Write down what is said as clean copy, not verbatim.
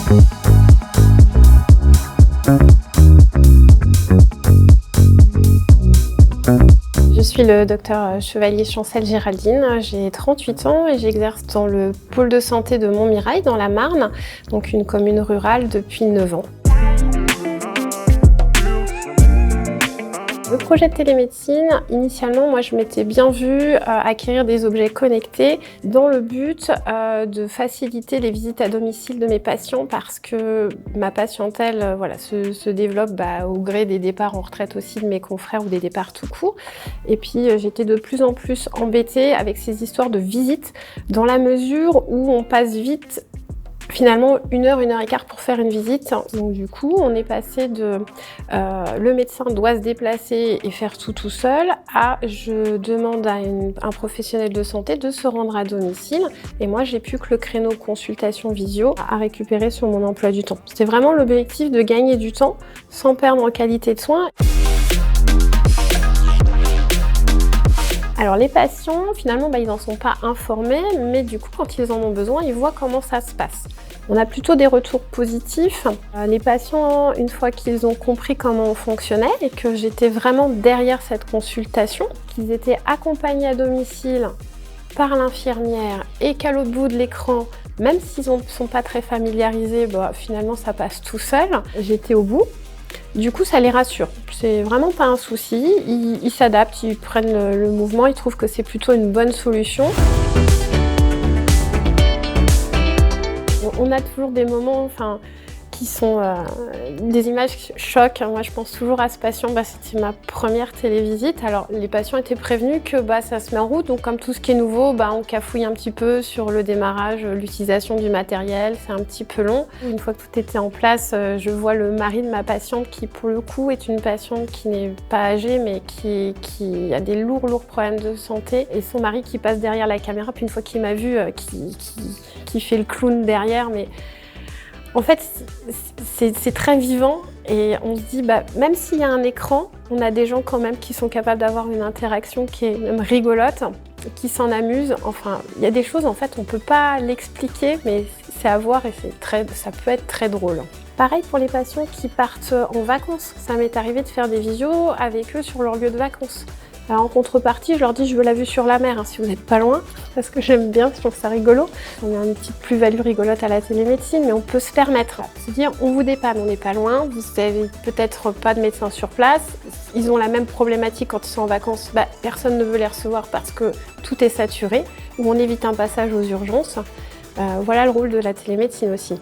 Je suis le docteur Chevalier Chancel Géraldine, j'ai 38 ans et j'exerce dans le pôle de santé de Montmirail dans la Marne, donc une commune rurale depuis 9 ans. Le projet de télémédecine, initialement, moi je m'étais bien vue acquérir des objets connectés dans le but de faciliter les visites à domicile de mes patients parce que ma patientèle se développe au gré des départs en retraite aussi de mes confrères ou des départs tout court. Et puis j'étais de plus en plus embêtée avec ces histoires de visites dans la mesure où on passe vite. Finalement, 1 heure, 1 heure et quart pour faire une visite. Donc du coup, on est passé de le médecin doit se déplacer et faire tout seul à je demande à un professionnel de santé de se rendre à domicile. Et moi, j'ai plus que le créneau consultation visio à récupérer sur mon emploi du temps. C'était vraiment l'objectif de gagner du temps sans perdre en qualité de soins. Alors les patients, finalement, ils n'en sont pas informés, mais du coup, quand ils en ont besoin, ils voient comment ça se passe. On a plutôt des retours positifs. Les patients, une fois qu'ils ont compris comment on fonctionnait et que j'étais vraiment derrière cette consultation, qu'ils étaient accompagnés à domicile par l'infirmière et qu'à l'autre bout de l'écran, même s'ils ne sont pas très familiarisés, finalement ça passe tout seul. J'étais au bout. Du coup, ça les rassure. C'est vraiment pas un souci. Ils s'adaptent, ils prennent le mouvement, ils trouvent que c'est plutôt une bonne solution. On a toujours des moments qui sont des images chocs. Moi, je pense toujours à ce patient. C'était ma première télévisite. Alors, les patients étaient prévenus que ça se met en route. Donc, comme tout ce qui est nouveau, on cafouille un petit peu sur le démarrage, l'utilisation du matériel. C'est un petit peu long. Une fois que tout était en place, je vois le mari de ma patiente qui, pour le coup, est une patiente qui n'est pas âgée, mais qui a des lourds problèmes de santé. Et son mari qui passe derrière la caméra. Puis une fois qu'il m'a vu, qui fait le clown derrière. Mais en fait, c'est très vivant et on se dit, même s'il y a un écran, on a des gens quand même qui sont capables d'avoir une interaction qui est même rigolote, qui s'en amusent. Enfin, il y a des choses, en fait, on ne peut pas l'expliquer, mais c'est à voir et ça peut être très drôle. Pareil pour les patients qui partent en vacances. Ça m'est arrivé de faire des visios avec eux sur leur lieu de vacances. Alors en contrepartie, je leur dis je veux la vue sur la mer si vous n'êtes pas loin, parce que j'aime bien, je trouve ça rigolo. On a une petite plus-value rigolote à la télémédecine, mais on peut se permettre. Se dire on vous dépanne, on n'est pas loin, vous n'avez peut-être pas de médecin sur place, ils ont la même problématique quand ils sont en vacances, personne ne veut les recevoir parce que tout est saturé, ou on évite un passage aux urgences. Voilà le rôle de la télémédecine aussi.